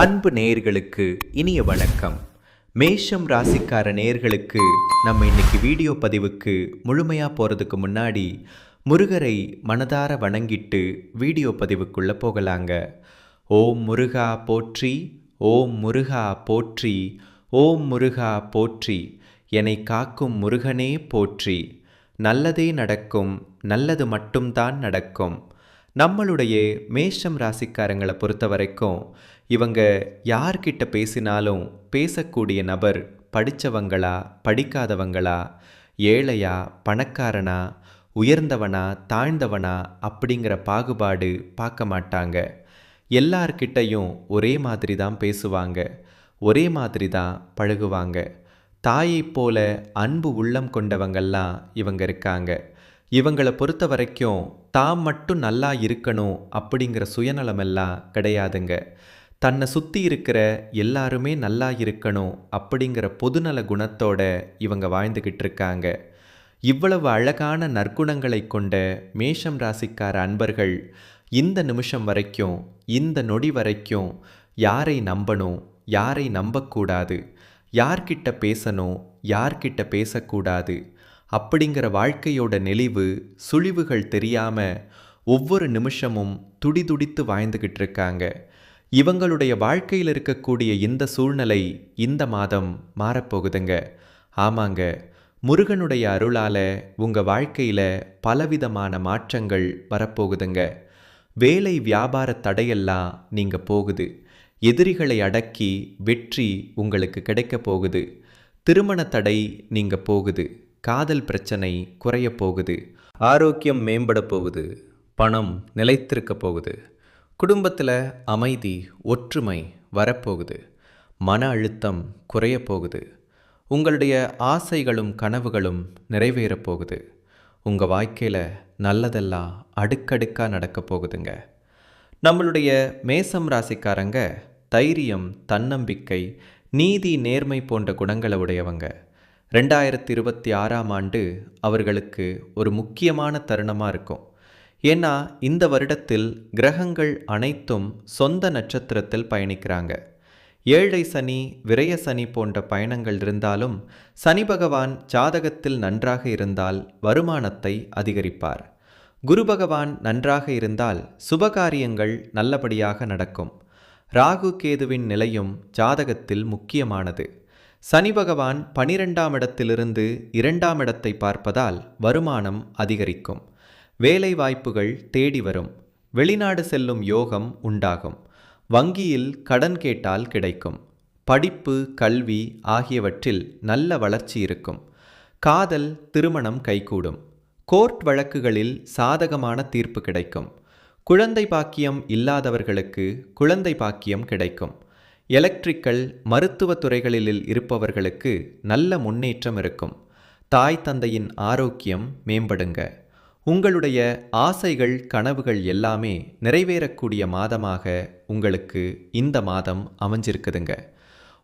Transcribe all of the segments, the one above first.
அன்பு நேயர்களுக்கு இனிய வணக்கம். மேஷம் ராசிக்கார நேயர்களுக்கு நம்ம இன்னைக்கு வீடியோ பதிவுக்கு முழுமையாக போகிறதுக்கு முன்னாடி முருகரை மனதார வணங்கிட்டு வீடியோ பதிவுக்குள்ளே போகலாங்க. ஓம் முருகா போற்றி, ஓம் முருகா போற்றி, ஓம் முருகா போற்றி, என்னை காக்கும் முருகனே போற்றி. நல்லதே நடக்கும், நல்லது மட்டும்தான் நடக்கும். நம்மளுடைய மேஷம் ராசிக்காரங்களை பொறுத்த வரைக்கும் இவங்க யார்கிட்ட பேசினாலும் பேசக்கூடிய நபர் படித்தவங்களா படிக்காதவங்களா, ஏழையா பணக்காரனா, உயர்ந்தவனா தாழ்ந்தவனா அப்படிங்கிற பாகுபாடு பார்க்க மாட்டாங்க. எல்லார்கிட்டையும் ஒரே மாதிரி தான் பேசுவாங்க, ஒரே மாதிரி தான் பழகுவாங்க. தாயை போல அன்பு உள்ளம் கொண்டவங்கள்லாம் இவங்க இருக்காங்க. இவங்களை பொறுத்த வரைக்கும் தாம் மட்டும் நல்லா இருக்கணும் அப்படிங்கிற சுயநலமெல்லாம் கிடையாதுங்க. தன்னை சுற்றி இருக்கிற எல்லாருமே நல்லா இருக்கணும் அப்படிங்கிற பொதுநல குணத்தோட இவங்க வாழ்ந்துக்கிட்டு இருக்காங்க. இவ்வளவு அழகான நற்குணங்களை கொண்ட மேஷம் ராசிக்கார அன்பர்கள் இந்த நிமிஷம் வரைக்கும், இந்த நொடி வரைக்கும் யாரை நம்பணும், யாரை நம்பக்கூடாது, யார்கிட்ட பேசணும், யார்கிட்ட பேசக்கூடாது அப்படிங்கிற வாழ்க்கையோட நெளிவு சுழிவுகள் தெரியாமல் ஒவ்வொரு நிமிஷமும் துடிதுடித்து வாழ்ந்துக்கிட்டு இருக்காங்க. இவங்களுடைய வாழ்க்கையில் இருக்கக்கூடிய இந்த சூழ்நிலை இந்த மாதம் மாறப்போகுதுங்க. ஆமாங்க, முருகனுடைய அருளால் உங்கள் வாழ்க்கையில் பலவிதமான மாற்றங்கள் வரப்போகுதுங்க. வேலை வியாபார தடையெல்லாம் நீங்கள் போகுது. எதிரிகளை அடக்கி வெற்றி உங்களுக்கு கிடைக்க போகுது. திருமண தடை நீங்கள் போகுது. காதல் பிரச்சனை குறைய போகுது. ஆரோக்கியம் மேம்பட போகுது. பணம் நிலைத்திருக்க போகுது. குடும்பத்தில் அமைதி ஒற்றுமை வரப்போகுது. மன அழுத்தம் குறைய போகுது. உங்களுடைய ஆசைகளும் கனவுகளும் நிறைவேறப் போகுது. உங்கள் வாழ்க்கையில் நல்லதெல்லாம் அடுக்கடுக்காக நடக்க போகுதுங்க. நம்மளுடைய மேசம் ராசிக்காரங்க தைரியம், தன்னம்பிக்கை, நீதி, நேர்மை போன்ற குணங்களை உடையவங்க. 2026ஆம் ஆண்டு அவர்களுக்கு ஒரு முக்கியமான தருணமாக இருக்கும். ஏன்னா இந்த வருடத்தில் கிரகங்கள் அனைத்தும் சொந்த நட்சத்திரத்தில் பயணிக்கிறாங்க. ஏழை சனி, விரய சனி போன்ற பயணங்கள் இருந்தாலும் சனி பகவான் ஜாதகத்தில் நன்றாக இருந்தால் வருமானத்தை அதிகரிப்பார். குரு பகவான் நன்றாக இருந்தால் சுபகாரியங்கள் நல்லபடியாக நடக்கும். ராகு கேதுவின் நிலையும் ஜாதகத்தில் முக்கியமானது. சனி பகவான் 12ஆம் இடத்திலிருந்து 2ஆம் இடத்தை பார்ப்பதால் வருமானம் அதிகரிக்கும். வேலை வாய்ப்புகள் தேடி வரும். வெளிநாடு செல்லும் யோகம் உண்டாகும். வங்கியில் கடன் கேட்டால் கிடைக்கும். படிப்பு, கல்வி ஆகியவற்றில் நல்ல வளர்ச்சி இருக்கும். காதல், திருமணம் கைகூடும். கோர்ட் வழக்குகளில் சாதகமான தீர்ப்பு கிடைக்கும். குழந்தை பாக்கியம் இல்லாதவர்களுக்கு குழந்தை பாக்கியம் கிடைக்கும். எலக்ட்ரிக்கல், மருத்துவ துறைகளில் இருப்பவர்களுக்கு நல்ல முன்னேற்றம் இருக்கும். தாய் தந்தையின் ஆரோக்கியம் மேம்படுங்க. உங்களுடைய ஆசைகள், கனவுகள் எல்லாமே நிறைவேறக்கூடிய மாதமாக உங்களுக்கு இந்த மாதம் அமைஞ்சிருக்குதுங்க.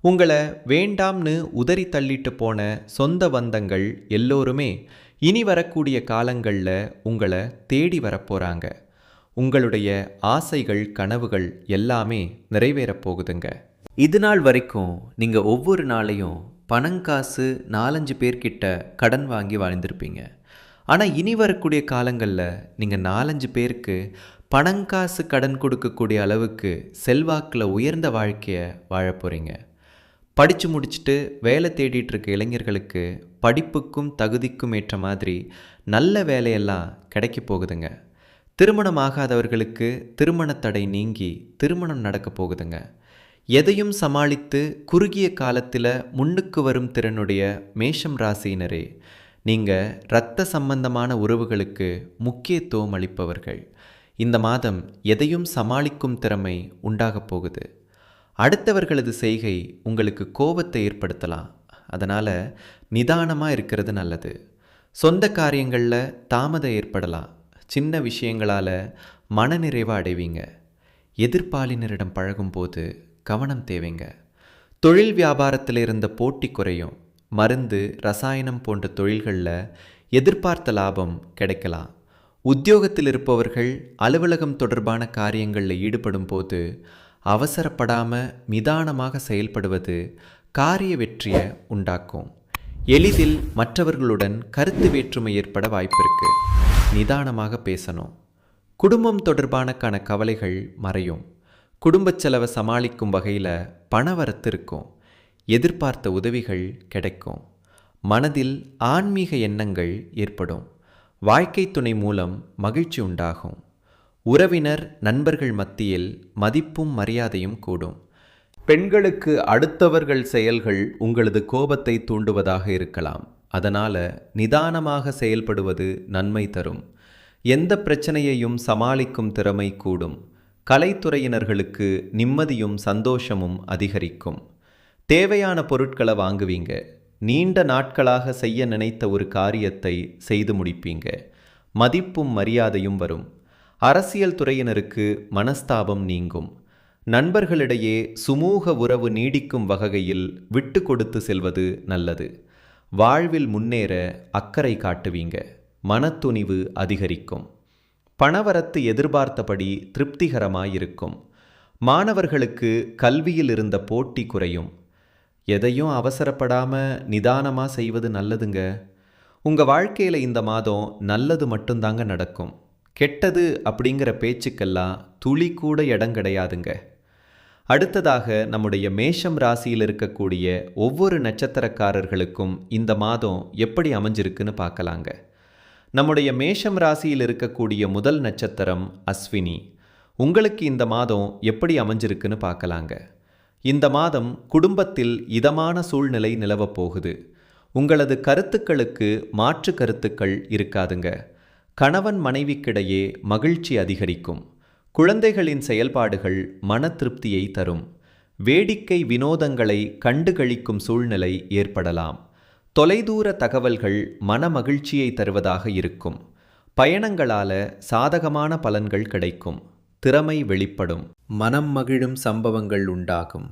உங்களை வேண்டாம்னு உதறி தள்ளிட்டு போன சொந்த பந்தங்கள் எல்லோருமே இனி வரக்கூடிய காலங்களில் உங்களை தேடி வரப்போகிறாங்க. உங்களுடைய ஆசைகள், கனவுகள் எல்லாமே நிறைவேறப் போகுதுங்க. இது நாள் வரைக்கும் நீங்கள் ஒவ்வொரு நாளையும் பணங்காசு 4-5 பேர்கிட்ட கடன் வாங்கி வாழ்ந்திருப்பீங்க. ஆனால் இனி வரக்கூடிய காலங்களில் நீங்கள் 4-5 பேருக்கு பணங்காசு கடன் கொடுக்கக்கூடிய அளவுக்கு செல்வாக்கில் உயர்ந்த வாழ்க்கையை வாழ போகிறீங்க. படித்து முடிச்சுட்டு வேலை தேடிட்டு இருக்க இளைஞர்களுக்கு படிப்புக்கும் தகுதிக்கும் ஏற்ற மாதிரி நல்ல வேலையெல்லாம் கிடைக்க போகுதுங்க. திருமணம் ஆகாதவர்களுக்கு திருமண தடை நீங்கி திருமணம் நடக்க போகுதுங்க. எதையும் சமாளித்து குறுகிய காலத்தில் முன்னுக்கு வரும் திறனுடைய மேஷம் ராசியினரே, நீங்கள் இரத்த சம்பந்தமான உறவுகளுக்கு முக்கியத்துவம் அளிப்பவர்கள். இந்த மாதம் எதையும் சமாளிக்கும் திறமை உண்டாகப் போகுது. அடுத்தவர்களது செய்கை உங்களுக்கு கோபத்தை ஏற்படுத்தலாம். அதனால் நிதானமாக இருக்கிறது நல்லது. சொந்த காரியங்களில் தாமதம் ஏற்படலாம். சின்ன விஷயங்களால் மனநிறைவாக அடைவீங்க. எதிர்ப்பாளினரிடம் பழகும்போது கவனம் தேவைங்க. தொழில் வியாபாரத்தில் இருந்த போட்டி குறையும். மருந்து, ரசாயனம் போன்ற தொழில்களில் எதிர்பார்த்த லாபம் கிடைக்கலாம். உத்தியோகத்தில் இருப்பவர்கள் அலுவலகம் தொடர்பான காரியங்களில் ஈடுபடும் போது அவசரப்படாம நிதானமாக செயல்படுவது காரிய வெற்றியை உண்டாக்கும். எளிதில் மற்றவர்களுடன் கருத்து வேற்றுமை ஏற்பட வாய்ப்பிருக்கு. நிதானமாக பேசணும். குடும்பம் தொடர்பான கவலைகள் மறையும். குடும்பச் செலவை சமாளிக்கும் வகையில் பணவரத்து இருக்கும். எதிர்பார்த்த உதவிகள் கிடைக்கும். மனதில் ஆன்மீக எண்ணங்கள் ஏற்படும். வாழ்க்கை துணை மூலம் மகிழ்ச்சி உண்டாகும். உறவினர் நண்பர்கள் மத்தியில் மதிப்பும் மரியாதையும் கூடும். பெண்களுக்கு அடுத்தவர்கள் செயல்கள் உங்களது கோபத்தை தூண்டுவதாக இருக்கலாம். அதனால் நிதானமாக செயல்படுவது நன்மை தரும். எந்த பிரச்சனையையும் சமாளிக்கும் திறமை கூடும். கலைத்துறையினர்களுக்கு நிம்மதியும் சந்தோஷமும் அதிகரிக்கும். தேவையான பொருட்களை வாங்குவீங்க. நீண்ட நாட்களாக செய்ய நினைத்த ஒரு காரியத்தை செய்து முடிப்பீங்க. மதிப்பும் மரியாதையும் வரும். அரசியல் துறையினருக்கு மனஸ்தாபம் நீங்கும். நண்பர்களிடையே சுமூக உறவு நீடிக்கும் வகையில் விட்டு கொடுத்து செல்வது நல்லது. வாழ்வில் முன்னேற அக்கறை காட்டுவீங்க. மனத்துணிவு அதிகரிக்கும். பணவரத்து எதிர்பார்த்தபடி திருப்திகரமாயிருக்கும். மாணவர்களுக்கு கல்வியில் இருந்த போட்டி குறையும். எதையும் அவசரப்படாமல் நிதானமாக செய்வது நல்லதுங்க. உங்கள் வாழ்க்கையில் இந்த மாதம் நல்லது மட்டும்தாங்க நடக்கும். கெட்டது அப்படிங்கிற பேச்சுக்கெல்லாம் துளி கூட இடம் கிடையாதுங்க. அடுத்ததாக நம்முடைய மேஷம் ராசியில் இருக்கக்கூடிய ஒவ்வொரு நட்சத்திரக்காரர்களுக்கும் இந்த மாதம் எப்படி அமைஞ்சிருக்குன்னு பார்க்கலாங்க. நம்முடைய மேஷம் ராசியில் இருக்கக்கூடிய முதல் நட்சத்திரம் அஸ்வினி. உங்களுக்கு இந்த மாதம் எப்படி அமைஞ்சிருக்குன்னு பார்க்கலாங்க. இந்த மாதம் குடும்பத்தில் இதமான சூழ்நிலை நிலவப் போகுது. உங்களது கருத்துக்களுக்கு மாற்று கருத்துக்கள் இருக்காதுங்க. கணவன் மனைவிக்கிடையே மகிழ்ச்சி அதிகரிக்கும். குழந்தைகளின் செயல்பாடுகள் மன திருப்தியை தரும். வேடிக்கை வினோதங்களை கண்டுகளிக்கும் சூழ்நிலை ஏற்படலாம். தொலைதூர தகவல்கள் மன மகிழ்ச்சியை தருவதாக இருக்கும். பயணங்களால் சாதகமான பலன்கள் கிடைக்கும். திறமை வெளிப்படும். மனம் மகிழும் சம்பவங்கள் உண்டாகும்.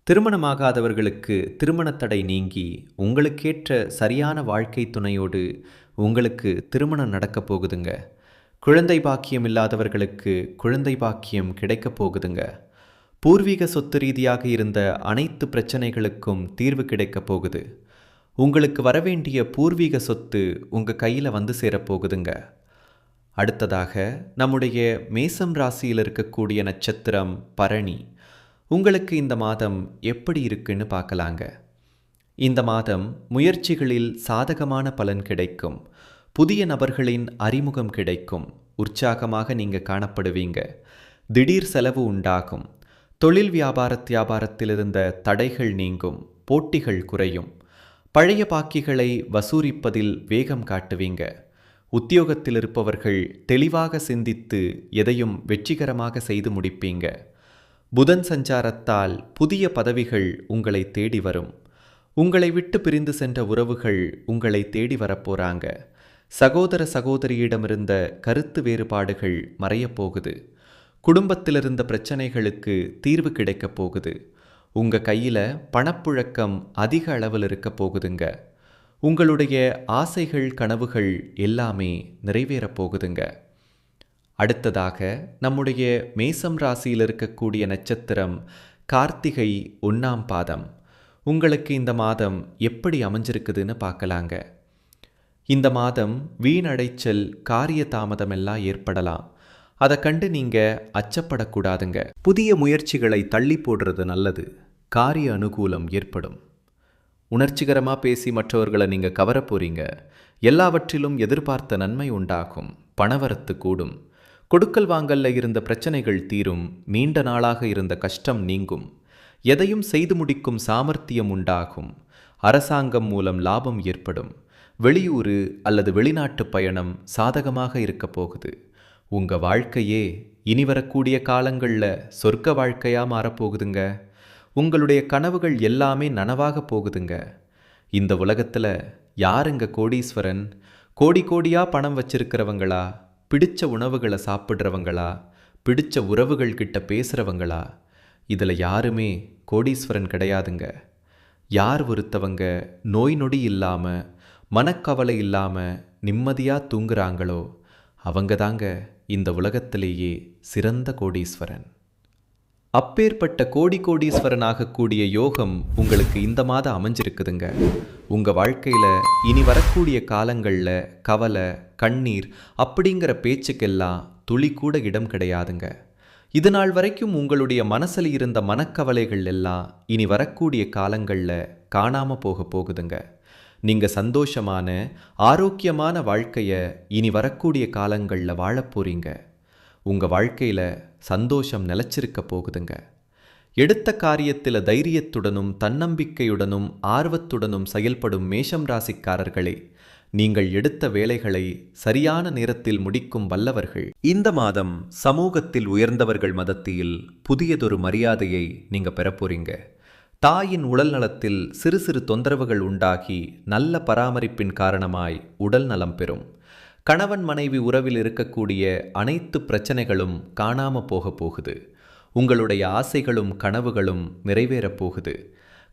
திருமணமாகாதவர்களுக்கு திருமணத்தடை நீங்கி உங்களுக்கேற்ற சரியான வாழ்க்கை துணையோடு உங்களுக்கு திருமணம் நடக்கப் போகுதுங்க. குழந்தை பாக்கியம் இல்லாதவர்களுக்கு குழந்தை பாக்கியம் கிடைக்கப் போகுதுங்க. பூர்வீக சொத்து ரீதியாக இருந்த அனைத்து பிரச்சனைகளுக்கும் தீர்வு கிடைக்கப் போகுது. உங்களுக்கு வரவேண்டிய பூர்வீக சொத்து உங்கள் கையில் வந்து சேரப்போகுதுங்க. அடுத்ததாக நம்முடைய மேசம் ராசியில் இருக்கக்கூடிய நட்சத்திரம் பரணி. உங்களுக்கு இந்த மாதம் எப்படி இருக்குன்னு பார்க்கலாங்க. இந்த மாதம் முயற்சிகளில் சாதகமான பலன் கிடைக்கும். புதிய நபர்களின் அறிமுகம் கிடைக்கும். உற்சாகமாக நீங்கள் காணப்படுவீங்க. திடீர் செலவு உண்டாகும். தொழில் வியாபாரத்தில் இருந்த தடைகள் நீங்கும். போட்டிகள் குறையும். பழைய பாக்கிகளை வசூலிப்பதில் வேகம் காட்டுவீங்க. உத்தியோகத்தில் இருப்பவர்கள் தெளிவாக சிந்தித்து எதையும் வெற்றிகரமாக செய்து முடிப்பீங்க. புதன் சஞ்சாரத்தால் புதிய பதவிகள் உங்களை தேடி வரும். உங்களை விட்டு பிரிந்து சென்ற உறவுகள் உங்களை தேடி வரப்போறாங்க. சகோதர சகோதரியிடமிருந்த கருத்து வேறுபாடுகள் மறையப்போகுது. குடும்பத்தில் இருந்த பிரச்சனைகளுக்கு தீர்வு கிடைக்கப் போகுது. உங்கள் கையில் பணப்புழக்கம் அதிக அளவில் இருக்க போகுதுங்க. உங்களுடைய ஆசைகள் கனவுகள் எல்லாமே நிறைவேறப் போகுதுங்க. அடுத்ததாக நம்முடைய மேசம் ராசியில் இருக்கக்கூடிய நட்சத்திரம் கார்த்திகை 1ஆம் பாதம். உங்களுக்கு இந்த மாதம் எப்படி அமைஞ்சிருக்குதுன்னு பார்க்கலாங்க. இந்த மாதம் வீணடைச்சல் காரிய தாமதம் எல்லாம் ஏற்படலாம். அதை கண்டு நீங்கள் அச்சப்படக்கூடாதுங்க. புதிய முயற்சிகளை தள்ளி போடுறது நல்லது. காரிய அனுகூலம் ஏற்படும். உணர்ச்சிகரமாக பேசி மற்றவர்களை நீங்கள் கவரப் போறீங்க. எல்லாவற்றிலும் எதிர்பார்த்த நன்மை உண்டாகும். பணவரத்து கூடும். கொடுக்கல் வாங்கல்ல இருந்த பிரச்சனைகள் தீரும். நீண்ட நாளாக இருந்த கஷ்டம் நீங்கும். எதையும் செய்து முடிக்கும் சாமர்த்தியம் உண்டாகும். அரசாங்கம் மூலம் லாபம் ஏற்படும். வெளியூர் அல்லது வெளிநாட்டு பயணம் சாதகமாக இருக்க போகுது. உங்கள் வாழ்க்கையே இனி வரக்கூடிய காலங்களில் சொர்க்க வாழ்க்கையாக மாறப்போகுதுங்க. உங்களுடைய கனவுகள் எல்லாமே நனவாக போகுதுங்க. இந்த உலகத்தில் யாருங்க கோடீஸ்வரன்? கோடி கோடியாக பணம் வச்சிருக்கிறவங்களா? பிடிச்ச உணவுகளை சாப்பிட்றவங்களா? பிடிச்ச உறவுகள் கிட்ட பேசுகிறவங்களா? இதில் யாருமே கோடீஸ்வரன் கிடையாதுங்க. யார் ஒருத்தவங்க நோய் நொடி இல்லாமல் மனக்கவலை இல்லாமல் நிம்மதியாக தூங்குறாங்களோ அவங்க தாங்க இந்த உலகத்திலேயே சிறந்த கோடீஸ்வரன். அப்பேற்பட்ட கோடி கோடீஸ்வரனாக கூடிய யோகம் உங்களுக்கு இந்த மாதம் அமைஞ்சிருக்குதுங்க. உங்க வாழ்க்கையில இனி வரக்கூடிய காலங்கள்ல கவலை, கண்ணீர் அப்படிங்கிற பேச்சுக்கெல்லாம் துளி கூட இடம் கிடையாதுங்க. இது நாள் வரைக்கும் உங்களுடைய மனசுல இருந்த மனக்கவலைகள் எல்லாம் இனி வரக்கூடிய காலங்கள்ல காணாம போகுதுங்க. நீங்க சந்தோஷமான, ஆரோக்கியமான வாழ்க்கைய இனி வரக்கூடிய காலங்கள்ல வாழப் போறீங்க. உங்க வாழ்க்கையில சந்தோஷம் நிலைச்சிருக்க போகுதுங்க. எடுத்த காரியத்தில் தைரியத்துடனும் தன்னம்பிக்கையுடனும் ஆர்வத்துடனும் செயல்படும் மேஷம் ராசிக்காரர்களே, நீங்கள் எடுத்த வேலைகளை சரியான நேரத்தில் முடிக்கும் வல்லவர்கள். இந்த மாதம் சமூகத்தில் உயர்ந்தவர்கள் மத்தியில் புதியதொரு மரியாதையை நீங்க பெறப்போறீங்க. தாயின் உடல் நலத்தில் சிறு சிறு தொந்தரவுகள் உண்டாகி நல்ல பராமரிப்பின் காரணமாய் உடல் நலம் பெறும். கணவன் மனைவி உறவில் இருக்கக்கூடிய அனைத்து பிரச்சனைகளும் காணாம போகுது. உங்களுடைய ஆசைகளும் கனவுகளும் நிறைவேறப் போகுது.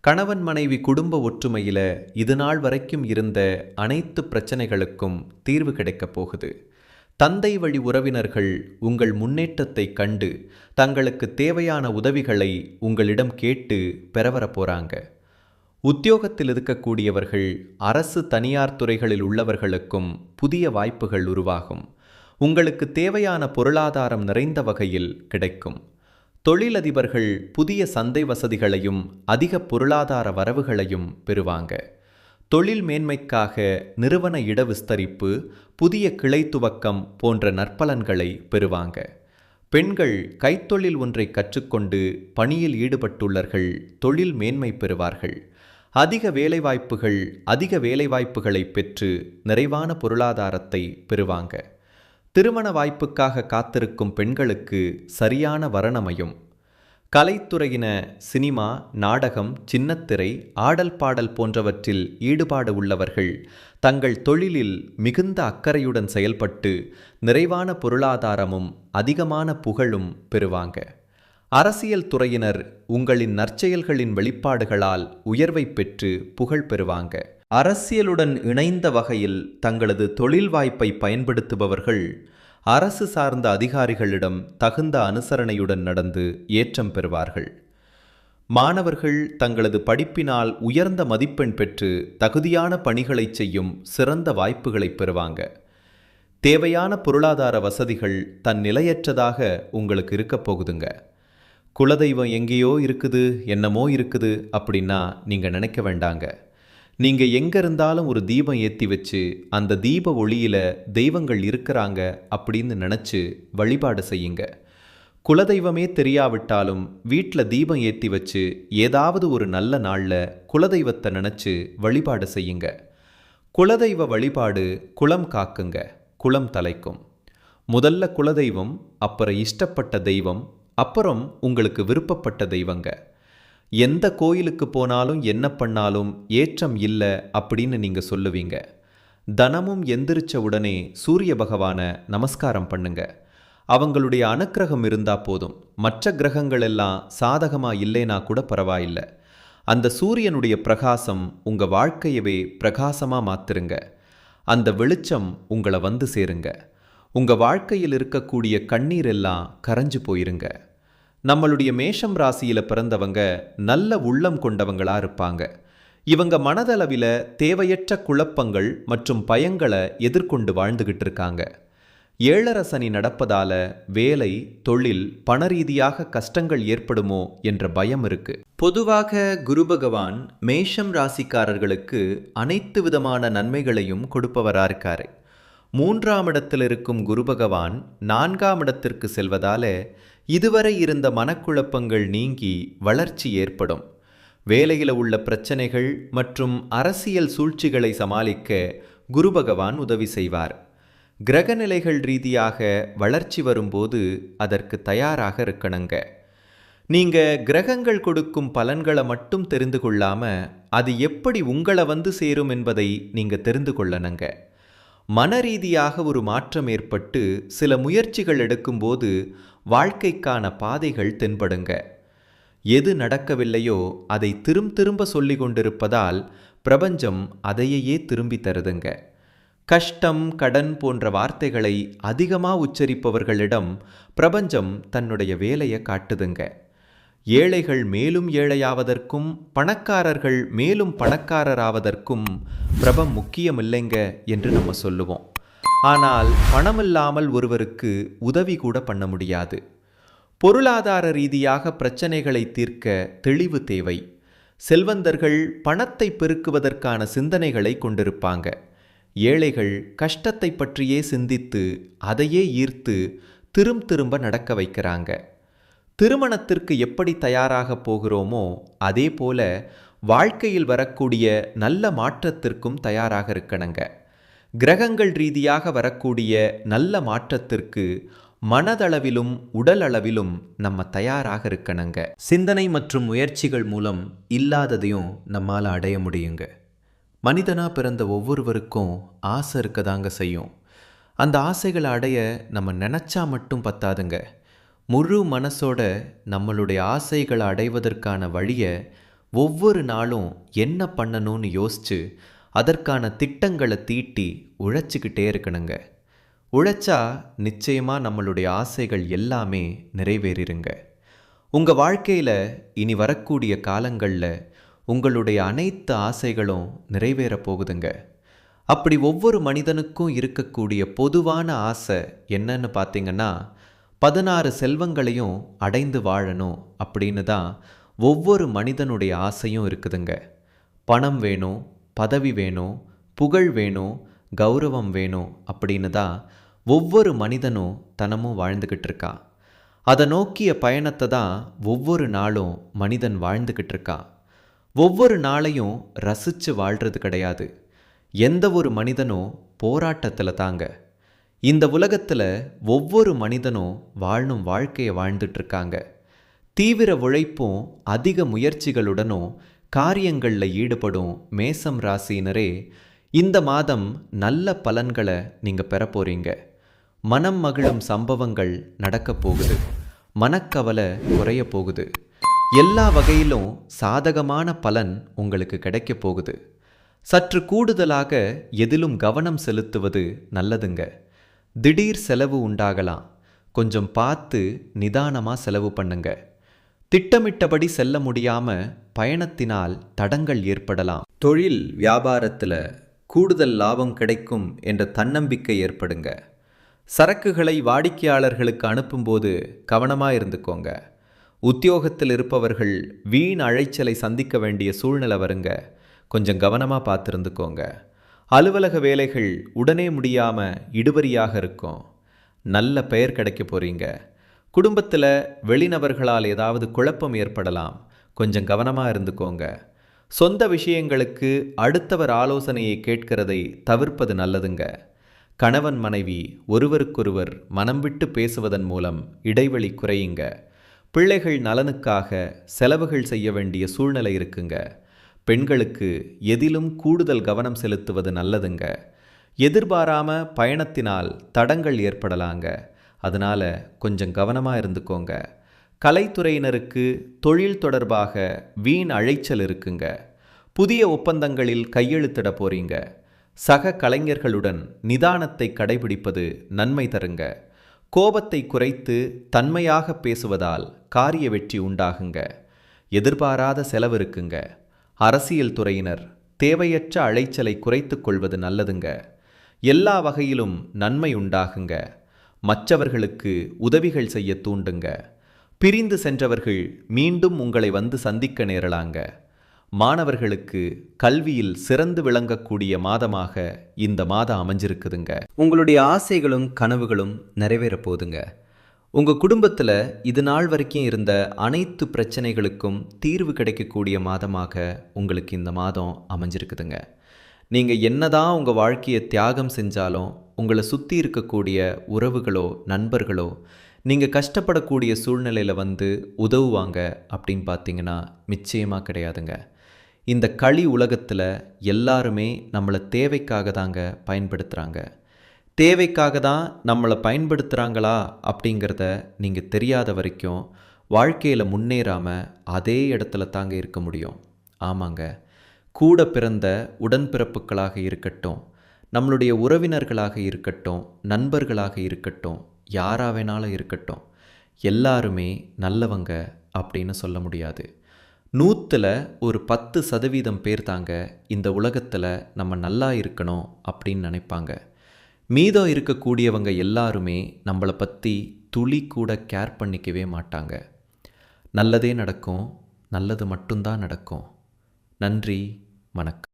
கணவன் மனைவி குடும்ப ஒற்றுமையில இது நாள் வரைக்கும் இருந்த அனைத்து பிரச்சனைகளுக்கும் தீர்வு கிடைக்கப் போகுது. தந்தை வழி உறவினர்கள் உங்கள் முன்னேற்றத்தை கண்டு தங்களுக்கு தேவையான உதவிகளை உங்களிடம் கேட்டு பெறவர போறாங்க. உத்தியோகத்தில் இருக்கக்கூடியவர்கள் அரசு தனியார் துறைகளில் உள்ளவர்களுக்கும் புதிய வாய்ப்புகள் உருவாகும். உங்களுக்கு தேவையான பொருளாதாரம் நிறைந்த வகையில் கிடைக்கும். தொழிலதிபர்கள் புதிய சந்தை வசதிகளையும் அதிக பொருளாதார வரவுகளையும் பெறுவாங்க. தொழில் மேன்மைக்காக நிறுவன இட விஸ்தரிப்பு, புதிய கிளை துவக்கம் போன்ற நற்பலன்களை பெறுவாங்க. பெண்கள் கைத்தொழில் ஒன்றை கற்றுக்கொண்டு பணியில் ஈடுபட்டுள்ளவர்கள் தொழில் மேன்மை பெறுவார்கள். அதிக வேலைவாய்ப்புகளை பெற்று நிறைவான பொருளாதாரத்தை பெறுவாங்க. திருமண வாய்ப்புக்காக காத்திருக்கும் பெண்களுக்கு சரியான வரனமையும். கலைத்துறையின சினிமா, நாடகம், சின்னத்திரை, ஆடல் பாடல் போன்றவற்றில் ஈடுபாடு உள்ளவர்கள் தங்கள் தொழிலில் மிகுந்த அக்கறையுடன் செயல்பட்டு நிறைவான பொருளாதாரமும் அதிகமான புகழும் பெறுவாங்க. அரசியல் துறையினர் உங்களின் நற்செயல்களின் வெளிப்பாடுகளால் உயர்வை பெற்று புகழ் பெறுவாங்க. அரசியலுடன் இணைந்த வகையில் தங்களது தொழில் வாய்ப்பை பயன்படுத்துபவர்கள் அரசு சார்ந்த அதிகாரிகளிடம் தகுந்த அனுசரணையுடன் நடந்து ஏற்றம் பெறுவார்கள். மாணவர்கள் தங்களது படிப்பினால் உயர்ந்த மதிப்பெண் பெற்று தகுதியான பணிகளை செய்யும் சிறந்த வாய்ப்புகளை பெறுவாங்க. தேவையான பொருளாதார வசதிகள் தன் நிலையற்றதாக உங்களுக்கு இருக்க போகுதுங்க. குலதெய்வம் எங்கேயோ இருக்குது, என்னமோ இருக்குது அப்படின்னா நீங்கள் நினைக்க வேண்டாங்க. நீங்கள் எங்கே இருந்தாலும் ஒரு தீபம் ஏற்றி வச்சு அந்த தீப ஒளியில் தெய்வங்கள் இருக்கிறாங்க அப்படின்னு நினச்சி வழிபாடு செய்யுங்க. குலதெய்வமே தெரியாவிட்டாலும் வீட்டில் தீபம் ஏற்றி வச்சு ஏதாவது ஒரு நல்ல நாளில் குலதெய்வத்தை நினச்சி வழிபாடு செய்யுங்க. குலதெய்வ வழிபாடு குலம் காக்குங்க, குலம் தலைக்கும். முதல்ல குலதெய்வம், அப்புறம் இஷ்டப்பட்ட தெய்வம், அப்புறம் உங்களுக்கு விருப்பப்பட்ட தெய்வங்க. எந்த கோயிலுக்கு போனாலும் என்ன பண்ணாலும் ஏற்றம் இல்லை அப்படின்னு நீங்கள் சொல்லுவீங்க. தினமும் எந்திரிச்ச உடனே சூரிய பகவானை நமஸ்காரம் பண்ணுங்க. அவங்களுடைய அனுக்கிரகம் இருந்தால் போதும். மற்ற கிரகங்கள் எல்லாம் சாதகமாக இல்லைனா கூட பரவாயில்லை. அந்த சூரியனுடைய பிரகாசம் உங்கள் வாழ்க்கையவே பிரகாசமாக மாற்றுருங்க. அந்த வெளிச்சம் உங்களை வந்து சேருங்க. உங்கள் வாழ்க்கையில் இருக்கக்கூடிய கண்ணீர் எல்லாம் கரைஞ்சு போயிருங்க. நம்மளுடைய மேஷம் ராசியில் பிறந்தவங்க நல்ல உள்ளம் கொண்டவங்களா இருப்பாங்க. இவங்க மனதளவில் தேவையற்ற குழப்பங்கள் மற்றும் பயங்களை எதிர்கொண்டு வாழ்ந்துகிட்டு இருக்காங்க. ஏழரை சனி நடப்பதால வேலை, தொழில், பண ரீதியாக கஷ்டங்கள் ஏற்படுமோ என்ற பயம் இருக்கு. பொதுவாக குரு பகவான் மேஷம் ராசிக்காரர்களுக்கு அனைத்து விதமான நன்மைகளையும் கொடுப்பவரா இருக்காரு. 3ஆம் இடத்தில் இருக்கும் குரு பகவான் 4ஆம் இடத்திற்கு செல்வதால இதுவரை இருந்த மனக்குழப்பங்கள் நீங்கி வளர்ச்சி ஏற்படும். வேலையில் உள்ள பிரச்சனைகள் மற்றும் அரசியல் சூழ்ச்சிகளை சமாளிக்க குரு பகவான் உதவி செய்வார். கிரகநிலைகள் ரீதியாக வளர்ச்சி வரும்போது அதற்கு தயாராக இருக்கணுங்க. நீங்க கிரகங்கள் கொடுக்கும் பலன்களை மட்டும் தெரிந்து கொள்ளாம அது எப்படி உங்களை வந்து சேரும் என்பதை நீங்க தெரிந்து கொள்ளணுங்க. மன ரீதியாக ஒரு மாற்றம் ஏற்பட்டு சில முயற்சிகள் எடுக்கும்போது வாழ்க்கைக்கான பாதைகள் தென்படுங்க. எது நடக்கவில்லையோ அதை திரும்ப சொல்லி கொண்டிருப்பதால் பிரபஞ்சம் அதையே திரும்பி தருதுங்க. கஷ்டம், கடன் போன்ற வார்த்தைகளை அதிகமாக உச்சரிப்பவர்களிடம் பிரபஞ்சம் தன்னுடைய வேலையை காட்டுதுங்க. ஏழைகள் மேலும் ஏழையாவதற்கும் பணக்காரர்கள் மேலும் பணக்காரராவதற்கும் பிரபம் முக்கியமில்லைங்க என்று நம்ம சொல்லுவோம். ஆனால் பணமில்லாமல் ஒருவருக்கு உதவி கூட பண்ண முடியாது. பொருளாதார ரீதியாக பிரச்சனைகளை தீர்க்க தெளிவு தேவை. செல்வந்தர்கள் பணத்தை பெருக்குவதற்கான சிந்தனைகளை கொண்டிருப்பாங்க. ஏழைகள் கஷ்டத்தை பற்றியே சிந்தித்து அதையே ஈர்த்து திரும்ப நடக்க வைக்கிறாங்க. திருமணத்திற்கு எப்படி தயாராக போகிறோமோ அதே போல வாழ்க்கையில் வரக்கூடிய நல்ல மாற்றத்திற்கும் தயாராக இருக்கணுங்க. கிரகங்கள் ரீதியாக வரக்கூடிய நல்ல மாற்றத்திற்கு மனதளவிலும் உடல் அளவிலும் நம்ம தயாராக இருக்கணுங்க. சிந்தனை மற்றும் முயற்சிகள் மூலம் இல்லாததையும் நம்மால் அடைய முடியுங்க. மனிதனாக பிறந்த ஒவ்வொருவருக்கும் ஆசை இருக்கதாங்க செய்யும். அந்த ஆசைகளை அடைய நம்ம நினச்சா மட்டும் பத்தாதுங்க. முழு மனசோட நம்மளுடைய ஆசைகளை அடைவதற்கான வழியை ஒவ்வொரு நாளும் என்ன பண்ணணும்னு யோசித்து அதற்கான திட்டங்களை தீட்டி உழைச்சிக்கிட்டே இருக்கணுங்க. உழைச்சா நிச்சயமாக நம்மளுடைய ஆசைகள் எல்லாமே நிறைவேறிருங்க. உங்கள் வாழ்க்கையில் இனி வரக்கூடிய காலங்களில் உங்களுடைய அனைத்து ஆசைகளும் நிறைவேறப் போகுதுங்க. அப்படி ஒவ்வொரு மனிதனுக்கும் இருக்கக்கூடிய பொதுவான ஆசை என்னன்னு பார்த்தீங்கன்னா 16 செல்வங்களையும் அடைந்து வாழணும் அப்படின்னு தான் ஒவ்வொரு மனிதனுடைய ஆசையும் இருக்குதுங்க. பணம் வேணும், பதவி வேணும், புகழ் வேணும், கௌரவம் வேணும் அப்படின்னு தான் ஒவ்வொரு மனிதனும் தனமும் வாழ்ந்துக்கிட்டு இருக்கான். அதை நோக்கிய பயணத்தை தான் ஒவ்வொரு நாளும் மனிதன் வாழ்ந்துக்கிட்டு இருக்கான். ஒவ்வொரு நாளையும் ரசித்து வாழ்கிறது கிடையாது. எந்த ஒரு முனிதனும் போராட்டத்தில் தாங்க. இந்த உலகத்தில் ஒவ்வொரு மனிதனும் வாழும் வாழ்க்கையை வாழ்ந்துட்டுருக்காங்க. தீவிர உழைப்பும் அதிக முயற்சிகளுடனும் காரியங்களில் ஈடுபடும் மேசம் ராசியினரே இந்த மாதம் நல்ல பலன்களை நீங்கள் பெற போகிறீங்க. மனம் மகிழும் சம்பவங்கள் நடக்க போகுது. மனக்கவலை குறைய போகுது. எல்லா வகையிலும் சாதகமான பலன் உங்களுக்கு கிடைக்க போகுது. சற்று கூடுதலாக எதிலும் கவனம் செலுத்துவது நல்லதுங்க. திடீர் செலவு உண்டாகலாம். கொஞ்சம் பார்த்து நிதானமாக செலவு பண்ணுங்க. திட்டமிட்டபடி செல்ல முடியாமல் பயணத்தினால் தடங்கள் ஏற்படலாம். தொழில் வியாபாரத்தில் கூடுதல் லாபம் கிடைக்கும் என்ற தன்னம்பிக்கை ஏற்படுங்க. சரக்குகளை வாடிக்கையாளர்களுக்கு அனுப்பும்போது கவனமாக இருந்துக்கோங்க. உத்தியோகத்தில் இருப்பவர்கள் வீண் அழைச்சலை சந்திக்க வேண்டிய சூழ்நிலை வருங்க. கொஞ்சம் கவனமாக பார்த்துருந்துக்கோங்க. அலுவலக வேலைகள் உடனே முடியாமல் இடுபறியாக இருக்கும். நல்ல பெயர் கிடைக்க போகிறீங்க. குடும்பத்தில் வெளிநபர்களால் ஏதாவது குழப்பம் ஏற்படலாம். கொஞ்சம் கவனமாக இருந்துக்கோங்க. சொந்த விஷயங்களுக்கு அடுத்தவர் ஆலோசனையை கேட்கிறதை தவிர்ப்பது நல்லதுங்க. கணவன் மனைவி ஒருவருக்கொருவர் மனம் விட்டு பேசுவதன் மூலம் இடைவெளி குறையுங்க. பிள்ளைகள் நலனுக்காக செலவுகள் செய்ய வேண்டிய சூழ்நிலை இருக்குங்க. பெண்களுக்கு எதிலும் கூடுதல் கவனம் செலுத்துவது நல்லதுங்க. எதிர்பாராம பயணத்தினால் தடங்கள் ஏற்படலாங்க. அதனால் கொஞ்சம் கவனமாக இருந்துக்கோங்க. கலைத்துறையினருக்கு தொழில் தொடர்பாக வீண் அழைச்சல் இருக்குங்க. புதிய ஒப்பந்தங்களில் கையெழுத்திட போறீங்க. சக கலைஞர்களுடன் நிதானத்தை கடைபிடிப்பது நன்மை தருங்க. கோபத்தை குறைத்து தன்மையாக பேசுவதால் காரிய வெற்றி உண்டாகுங்க. எதிர்பாராத செலவு இருக்குங்க. அரசியல் துறையினர் தேவையற்ற அழைச்சலை குறைத்து கொள்வது நல்லதுங்க. எல்லா வகையிலும் நன்மை உண்டாகுங்க. மற்றவர்களுக்கு உதவிகள் செய்ய தூண்டுங்க. பிரிந்து சென்றவர்கள் மீண்டும் உங்களை வந்து சந்திக்க நேரலாங்க. மாணவர்களுக்கு கல்வியில் சிறந்து விளங்கக்கூடிய மாதமாக இந்த மாதம் அமைஞ்சிருக்குதுங்க. உங்களுடைய ஆசைகளும் கனவுகளும் நிறைவேற போதுங்க. உங்கள் குடும்பத்தில் இது நாள் வரைக்கும் இருந்த அனைத்து பிரச்சனைகளுக்கும் தீர்வு கிடைக்கக்கூடிய மாதமாக உங்களுக்கு இந்த மாதம் அமைஞ்சிருக்குதுங்க. நீங்கள் என்னதான் உங்கள் வாழ்க்கையை தியாகம் செஞ்சாலும் உங்களை சுற்றி இருக்கக்கூடிய உறவுகளோ நண்பர்களோ நீங்கள் கஷ்டப்படக்கூடிய சூழ்நிலையில் வந்து உதவுவாங்க அப்படின்னு பார்த்தீங்கன்னா நிச்சயமாக கிடையாதுங்க. இந்த களி உலகத்தில் எல்லாருமே நம்மளை தேவைக்காக தாங்க பயன்படுத்துகிறாங்க. தேவைக்காக தான் நம்மளை பயன்படுத்துகிறாங்களா அப்படிங்கிறத நீங்கள் தெரியாத வரைக்கும் வாழ்க்கையில் முன்னேறாமல் அதே இடத்துல தாங்க இருக்க முடியும். ஆமாங்க, கூட பிறந்த உடன்பிறப்புகளாக இருக்கட்டும், நம்மளுடைய உறவினர்களாக இருக்கட்டும், நண்பர்களாக இருக்கட்டும், யாரா வேணாலும் இருக்கட்டும், எல்லாருமே நல்லவங்க, அப்படின்னு சொல்ல முடியாது. 100ல் ஒரு 10% பேர் தாங்க இந்த உலகத்தில் நம்ம நல்லா இருக்கணும் அப்படின்னு நினைப்பாங்க. மீதம் இருக்கக்கூடியவங்க எல்லாருமே நம்மளை பற்றி துளி கூட கேர் பண்ணிக்கவே மாட்டாங்க. நல்லதே நடக்கும், நல்லது மட்டும்தான் நடக்கும். நன்றி, வணக்கம்.